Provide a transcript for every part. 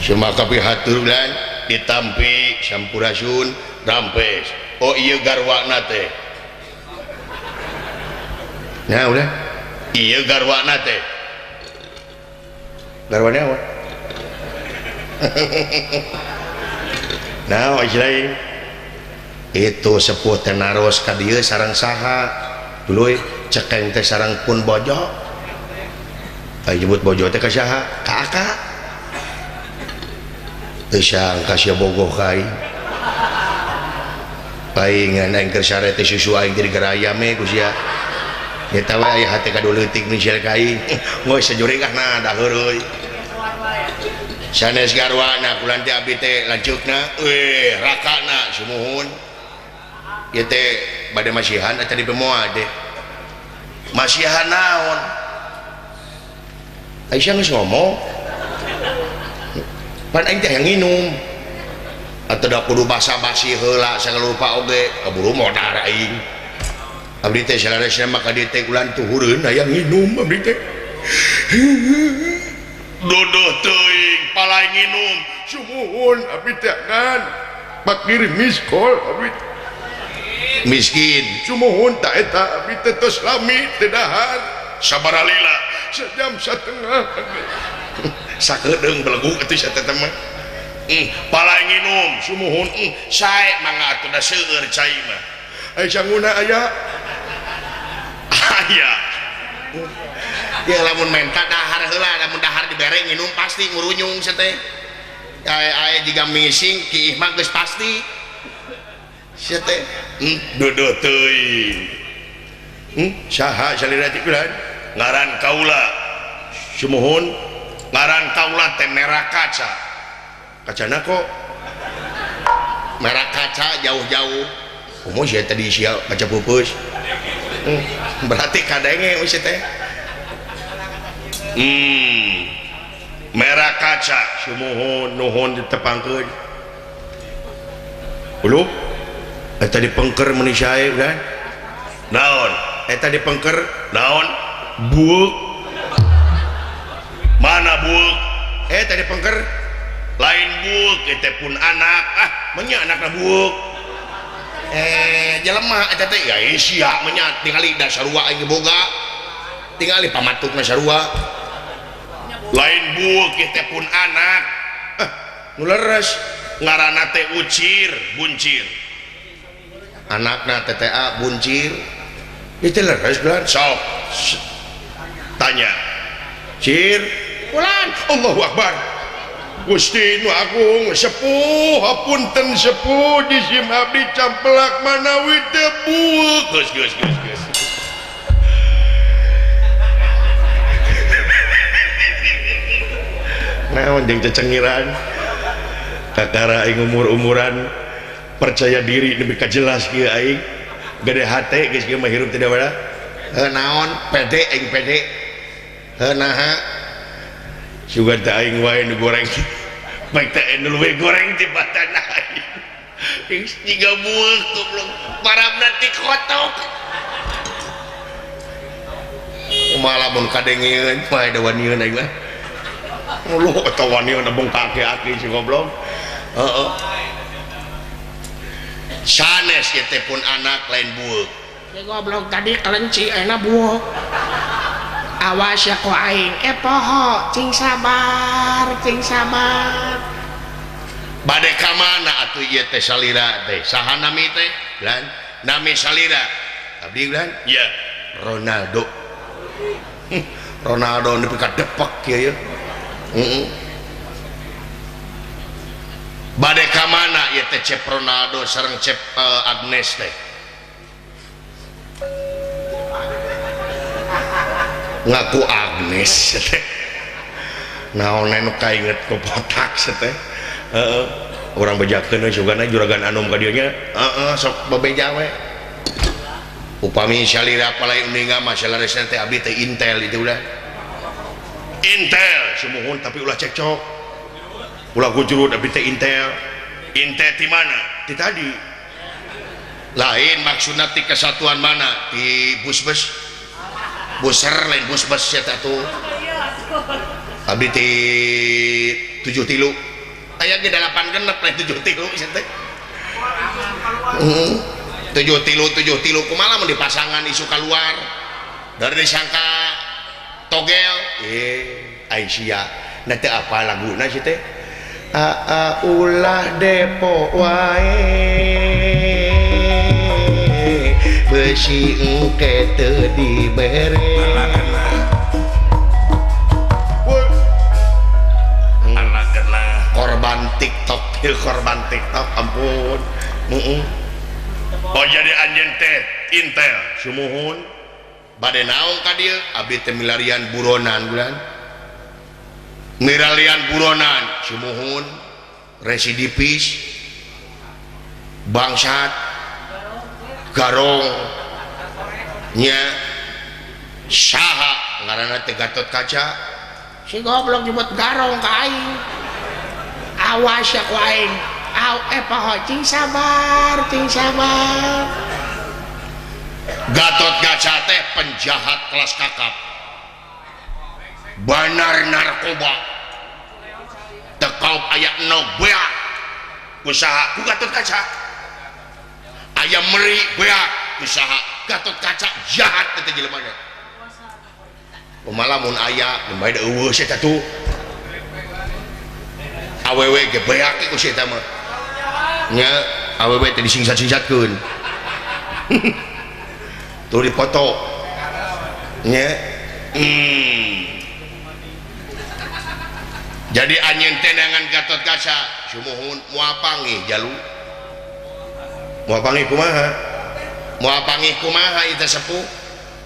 Semaka pihaturan ditampi sampurasun rampes. Oh iya garwana teh. Nah udah. Iya garwana teh. Garwana apa? Nah istilahnya itu sepuh tenaros ka dieu sareng saha dulu cekeng teh sareng pun bojo ai jebut bojo teh ka saha ka aka teu sangka sia bogoh ka aing paingan aing keur sare teh susu aing jadi geraya me ku sia eta we aya hate kadu leutik nu sia ka aing geus sajurigahna da heureuy sanes garwana kulan teh abdi teh lanceukna rakana sumuhun ieu teh bade masihan eta di bemoa deh masihan naon Aisyah geus ngomong pan aing teh yang nginum atuh da kudu basa-basi heula sagalupa oge kaburu modar aing abdi teh salaresna maka dieu teh kulan tuhureun aya nginum abdi teh dodoh teuing palai nginum sumuhun abdi teh kan pakir miskol abdi miskin sumuhun tak eta abdi teh tos lami teh dahar sabaralila sejam satengah sakedeung belegu atuh sateta mah palai nginum sumuhun sae mangga atuh da seueur cai mah ai sanguna aya aya ya lamun menta dahar heula lamun dahar dibere nginum pasti ngurunyung teh aya jiga mising kiih mah geus pasti sia teh dodo teuing saha salira ti kulan ngaran kaula sumuhun ngaran kaula teh merah kaca kacana kok merah kaca jauh-jauh umum sia tadi sia kaca pupus berarti kadenge sia teh merah kaca sumuhun nuhun ditepangkeun ulu eta dipengker meuni sae kan naon eta dipengker naon buuk mana buuk eta dipengker lain buuk eta pun anak menya anakna buuk jelema eta teh ya sia menya tingali da sarua aing boga tingali pamatukna sarua lain buuk kita pun anak nu leres ngaranna teh ucir buncir anakna TTA buncir itu leres kan sok tanya cir ulan Allahu Akbar Gusti nu agung sepuh hapunten sepuh jisim abdi camplak manawi teh buuk geus naon jeung cecengiran kakara aing umur-umuran percaya diri lebih kajelas kieu aing gede hate geus kieu mah hirup teh da naon pede aing pede naha sugan teh aing wae nu goreng baik teh nu we goreng ti batana aing jiga bueuk goblok parabna ti kotok umaha mun kadengieun mah da wanieun aing mah lu tawan ieu nabung kaki-kaki si goblok sanes ieu teh pun anak lain bueuk si goblok tadi kelenci ayeuna bueuk awas ya ku aing poho cing sabar bade ka mana atuh ieu teh salira teh saha nami teh lan nami salira abdi lan ya Ronaldo nepi ka depek kieu bade ka mana ieu teh cep Ronaldo sareng cep Agnes teh ngaku Agnes teh naon nu kainget ku botak teh urang bejakeun sugana juragan anom ka dieu nya sok bebeja we upami salira palai uninga masalah resna teh abdi teh intel itu udah intel sumuhun tapi ulah cekcok ulah gujurut abdi teh intel ti mana ti tadi lain maksudna ti kesatuan mana ti busbus buser lain busbus eta tuh abdi ti 7 tilu aya ge 8 genep lain 7 tilu ieu teh 7 tilu kumaha mun dipasangan isu keluar dari disangka togel Aisyah na teu apa laguna si teh ulah depo wae besi engke teu dibere korban TikTok ampun oh jadi anjeun teh intel sumuhun bade naon ka dieu abdi teh milarian buronan bulan milarian buronan sumuhun residivis bangsat garong nya saha ngaranna teh Gatot Kaca si goblok nyebut garong ka aing awas ya ku aing poho cing sabar Gatot Kaca teh penjahat kelas kakap banar narkoba tekau aya beak usaha ku Gatot Kaca aya meri beak usaha Gatot Kaca jahat teh jelemana kumaha mun aya mun bae eueuh sia tatu awewe ge beak ku sia tah mah nya awewe teh disingsat-singsatkeun tuh dipoto nya jadi anjeun teh dengan Gatot Kaca sumuhun moal panggih jalu moal panggih kumaha ieu sepuh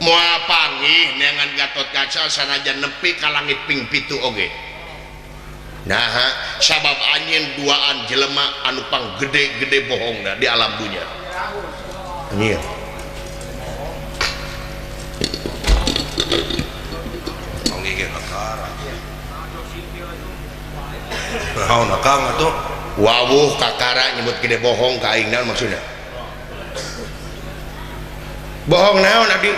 moal panggih dengan Gatot Kaca sanajan nepi ka langit ping 7 oge nah sabab anjeun duaan jelema anu panggede-gede bohongna di alam dunia anjeun panggih ge kakara naon akang atuh wawuh kakara nyebut gede bohong ka aing naon maksudna bohong naon abdi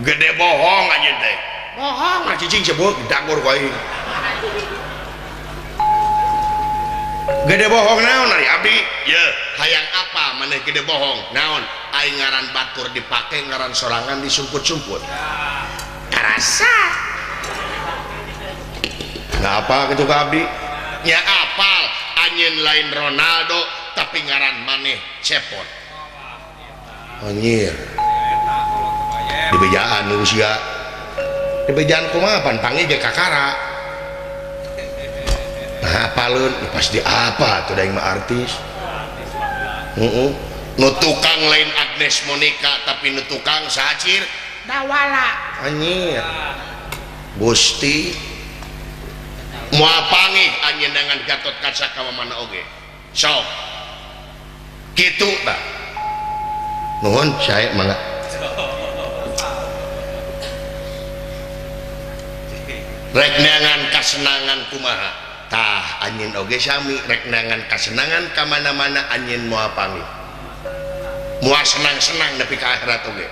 gede bohong anjeun teh bohong mah cicing sebut dagor ku aing gede bohong naon ari abdi ye hayang apa maneh gede bohong naon aing ngaran batur dipake ngaran sorangan disumput-sumput karasa ngapa kitu ka abdi nya apal anjeun lain Ronaldo tapi ngaran maneh cepot anjir dibejaan usia dibejaan kumaha pan panggih ge kakara apalun pasti apa tuh daing mah artis nu tukang lain Agnes Monica tapi nu tukang sacir dawala anjir Gusti moal panggih anjeun dengan Gatot Kaca ka mana oge sok kitu tah nuhun sae mangga rek neangan kasenangan kumaha tah anjeun oge sami rek neangan kasenangan ka mana-mana anjeun moal panggih moal senang-senang nepi ka akhirat oge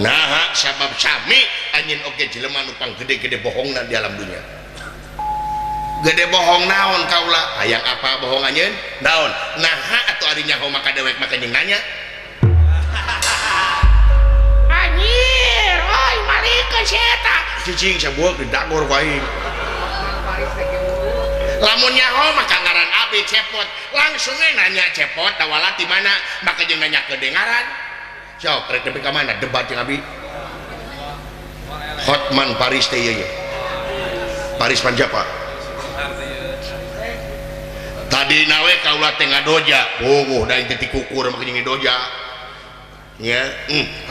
nah sabab sami anjeun oge jelema nu panggede-gede bohongna di alam dunia gede bohong naon kaula hayang apa bohong anjeun naon naha atuh ari nyaho maka dewek maka jeung nanya anjir oi malikeun si eta cicing sabueuk didagor ku aing lamun nyaho maka ngaran abdi cepot langsung nanya cepot dawala di mana maka jeung nanya kedengaran sok rek nepi ka mana debat jeung abdi Hotman Paris teh ieu Paris Panjapa tadi nawe kaula teh ngadoja bogoh da teh kukur make jeung doja nya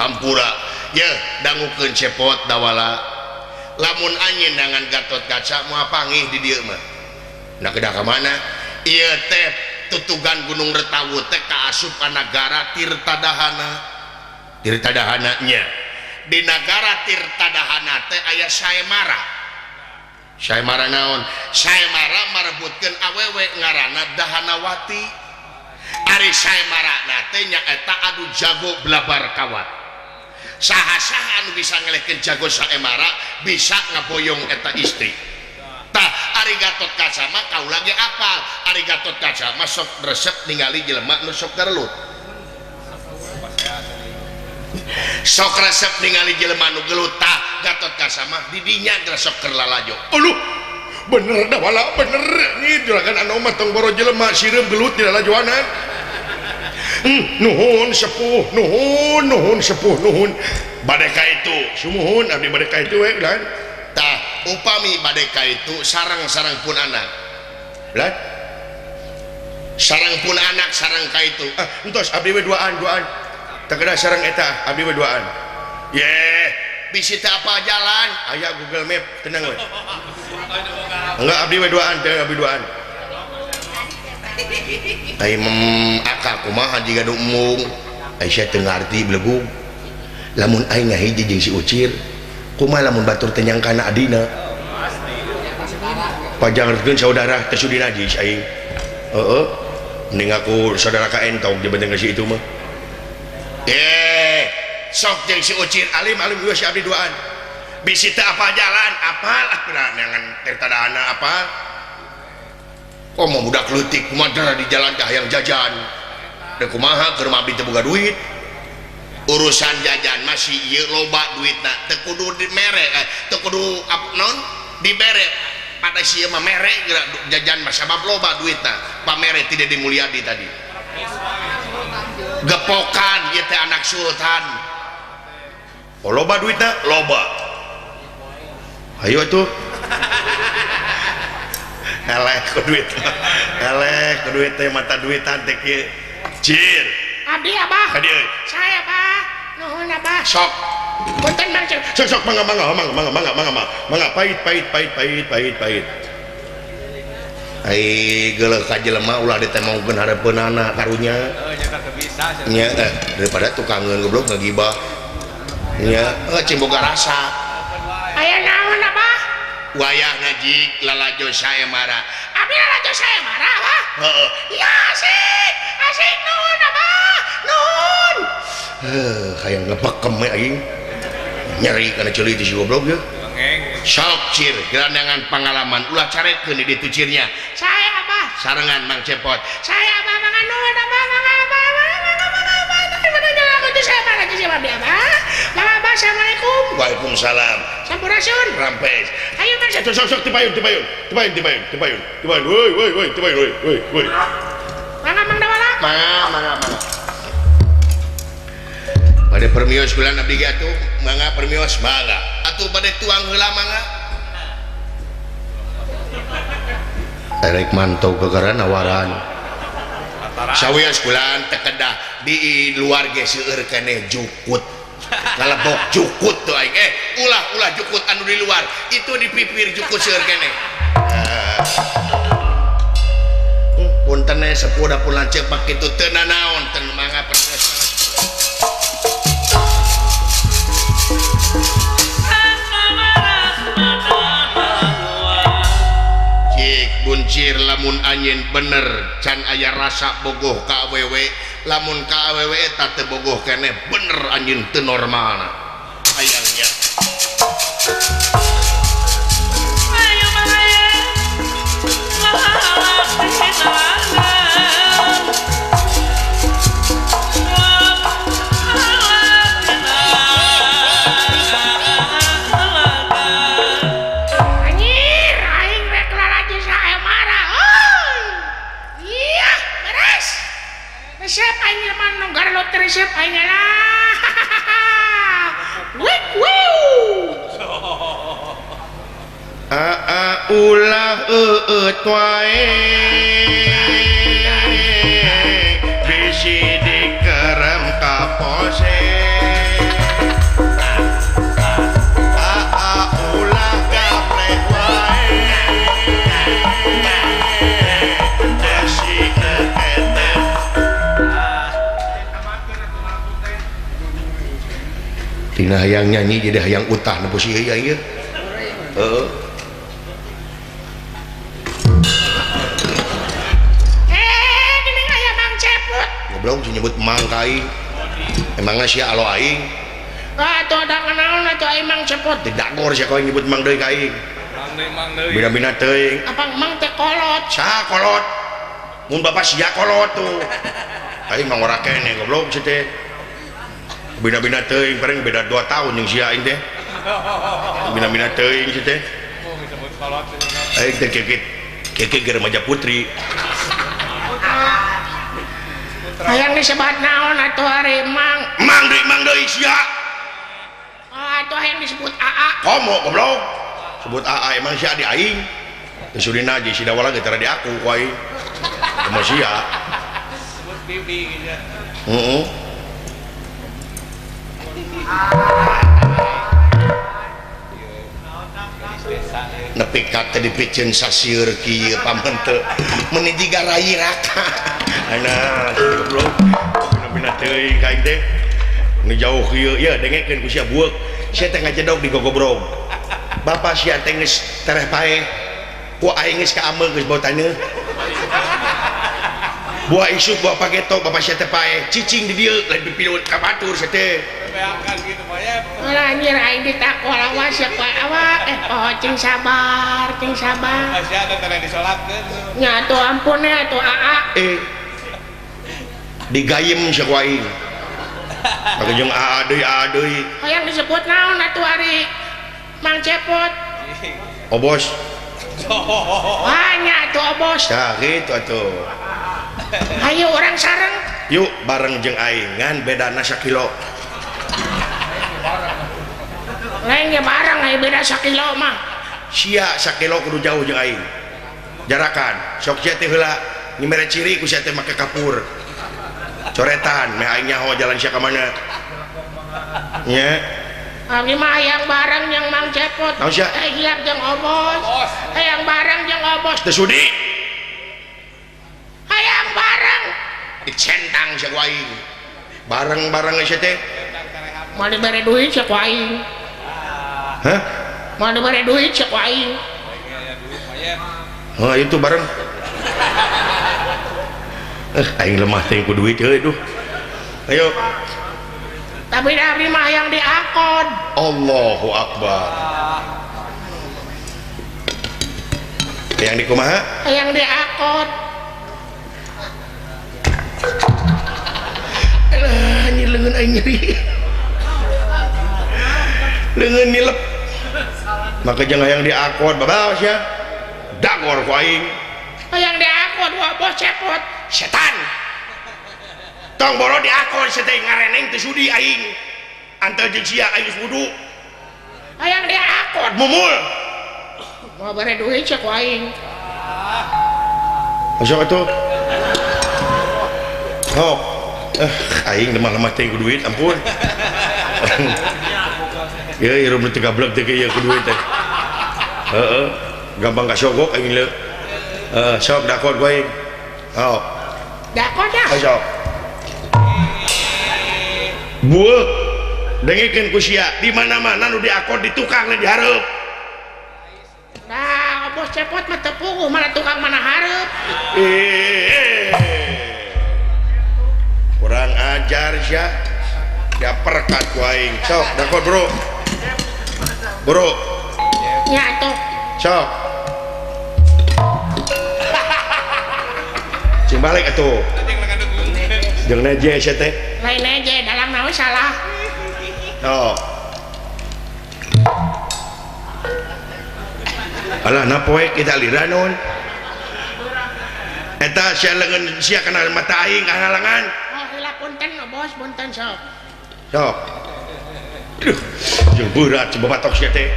hampura ye dangukeun cepot dawala lamun anjeun dengan Gatot Kaca moal panggih di dieu mah nah kedah ka mana ieu teh tutugan Gunung Retawu teh kaasup ka nagara Tirtadahana nya di nagara Tirtadahana teh aya Saemara naon Saemara marebutkeun awewe ngaranna Dahanawati ari Saemara teh nyaeta adu jago blabar kawat saha-saha anu bisa ngelehkeun jago Saemara bisa ngaboyong eta istri Ari Gatot Kaca mah kau lagi apal. Ari Gatot Kaca mah sok resep ningali jelema nu sok gelut. Sok resep ningali jelema nu gelut tah Gatot Kaca mah didinya sok keur lalajo. Aduh, bener dah wala bener nih juragan anu mah tong boro jelema sireum gelut di lalajoanan. Nuhun sepuh, nuhun sepuh, nuhun. Bade ka itu, sumuhun abdi bade ka itu we ulah. Tah upami bade ka itu sarang-sarang pun anak. Ulah. Sarang pun anak sarang ka itu. Entos abdi we duaan. Teu kada sarang eta, abdi we duaan. Yeh, bisi teh apa jalan? Aya Google Map, tenang we. Enggak abdi we duaan, teh abdi duaan. Ai akak kumaha jiga nu umung Aisyah teu ngarti blegug lamun aing ngahiji jeung si Ucir kumaha lamun batur teh nyangkana adina pajangkeun saudara teh sudi najis aing mending aku saudara ka entong dibanding si itu mah sok jeung si Ucir alim ieu si abdi duaan bisi teh apa jalan apal nangan teh tadahana apal. Oh mau budak leutik kumaha di jalan dah yang jajan da kumaha keur abdi teu boga duit urusan jajan masih ieu loba duitna teu kudu dimere teu kudu non dibere pada sieu mah mere jajan mah sabab loba duitna pamere tidak dimulyadi tadi gepokan ieu teh anak sultan oh loba duitna loba ayo atuh eleh ke duit teh mata duitan teh kieu cir abdi abah hadir saya abah nuhun abah sok punten mang sok mangga pahit ai geuleuh ka jelema ulah ditemongkeun hareupeunana karunya nya daripada tukangeun goblok ngagibah nya cing boga rasa aya naon abah wayah ngajik lalajo saya marah abdi lalajo saya marah wah ya asik nuhun abah nuhun hayang ngepekem aing nyeri kana ceuli di si goblok ya sok cir gerandangan pengalaman ulah caretkeun di ditu cirnya saya abah sarengan Mang Cepot saya abah mangan nuhun abah Assalamualaikum. Waalaikumsalam. Sampurasun. Rampes. Ayo Mas. Sok tepayun. Woi. Mangga Mang Dawala. Mangga. Bade permios bulan abdi ge atuh, mangga permios mangga. Atuh bade tuang heula mangga. Erek mantau kegaran awaran. Sawios bulan teu kedah di luar ge seueur keneh jukut. Ngalebok jukut tuh aing ulah jukut anu di luar itu di pipir jukut seueur keneh punten sepuh da pun lanceuk pak kitu teu nanaon teu mangga pernes cik buncir lamun anjeun bener can aya rasa bogoh ka awewe lamun ka awewe eta teu bogoh keneh bener anjeun teu normalna hayangnya ayo mangaya anjir aing rek lalajo sae marah iya beres resep aing mah nonggar lot resep aing lah wik ulah wae bisi dikerem ka pose ulah gaplek wae bisi kete tina hayang nyanyi jadi hayang utah nepo si ieu ieu goblok nyebut Mang Kai emangnya sia alo aing atuh ada nganaon atuh aing Mang Cepot didagor sia kau nyebut Mang deui ka aing bina-bina teuing apa emang teh kolot saha kolot mun bapak sia kolot tuh aing mah ora kene goblok si teh bina-bina teuing paling beda 2 tahun jeung sia aing teh bina-bina teuing si teh aing teh keke ge remaja putri hayang disebut naon atuh ari mang deui sia atuh hayang disebut AA komo goblok sebut AA emang sia di aing surina aja si dawala getara di aku ku aing komo sia sebut bibi gitu nepi ka teh dipikeun sasieur kieu paman teu meuni jiga rai raka anak goblok bina-bina teuing ka aing teh nu jauh kieu ya dengekeun ku sia bueuk sia teh ngajedog di gogobrog bapak sia teh geus tereh paeh ku aing geus ka ameu geus bau taneuh buah isuk buah pagetok bapak sia teh paeh cicing di dieu lain pipiun ka batur sia teh beakan gitu Pak ya anjir aing ditakwa lawas ya ku awak cing sabar masih ada teh disolatkeun nya atuh ampun ya atuh AA digayem sia ku aing maka jeung AA deui hayang disebut naon atuh ari Mang Cepot oh bos banyak atuh bos nah gitu atuh ayo orang sareng yuk bareng jeung aing ngan bedana sakilo lain ge bareng aya beda sakilo mah sia sakilo kudu jauh jeung aing jarakan sok sia teh heula nyimere ciri ku sia teh make kapur coretan meh aing nyaho jalan sia ka mana nya abdi mah hayang bareng jeung Mang Cepot naon sia hiap jeung obos hayang bareng jeung obos teu sudi hayang bareng dicentang sia ku aing bareng-bareng sia teh mau dibere duit sia ku aing hah mau dibere duit sia ku aing oh itu bareng aing lemah teh ku duit euy duh ayo tapi abdi mah yang diakod Allahu Akbar yang di kumaha yang diakod alah ini leungeun aing nyeri leungeun nilep maka jangan yang diakod babaos ya dagor ku aing yang diakod wah bos Cepot setan tong boro diakod seteh ngareneng teu sudi aing antel jeung sia aing geus wudu yang diakod mumul mau bere duit sia ku aing masuk atuh oh aing lemah-lemah teh ku duit ampun ya ieu teu gablek teh kieu ku duit teh heeh gampang kasogok aing le sok dakod ku aing oh dakod dah sok bueuh dengekeun ku sia di mana-mana nu diakod di tukang lain dihareup nah bos Cepot mah teu puguh mana tukang mana hareup kurang ajar sia dia perkat ku aing sok dakod bro nya atuh sok cing balik atuh jeung neje sia teh lain aja dalam naon salah oh alah napoe kita lira naon eta sia leungeun sia kana mata aing kahalangan oh hilap punten bos punten sok sok aduh jeung berat coba batok sia teh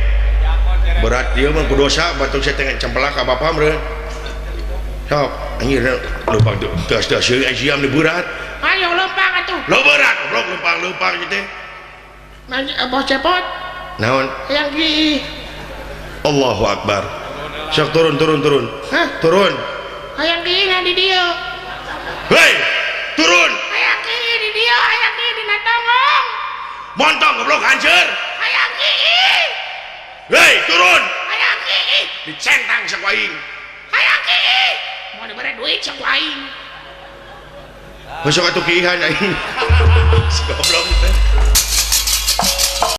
berat dia mah dosa batok sia teh cempelak ka bapa meureun sok anjir lupa das seueur asiam di berat ayo lempang atuh lo berat goblok lempang gitu bos Cepot naon yang di Allahu Akbar sok turun hah turun hayang di dia hei turun hayang di dia hayang di natongong montong goblok hancur hayang hei turun hayang dicentang sak aing hayang mau dibere duit sak aing masuk atuh kihan aing goblok teh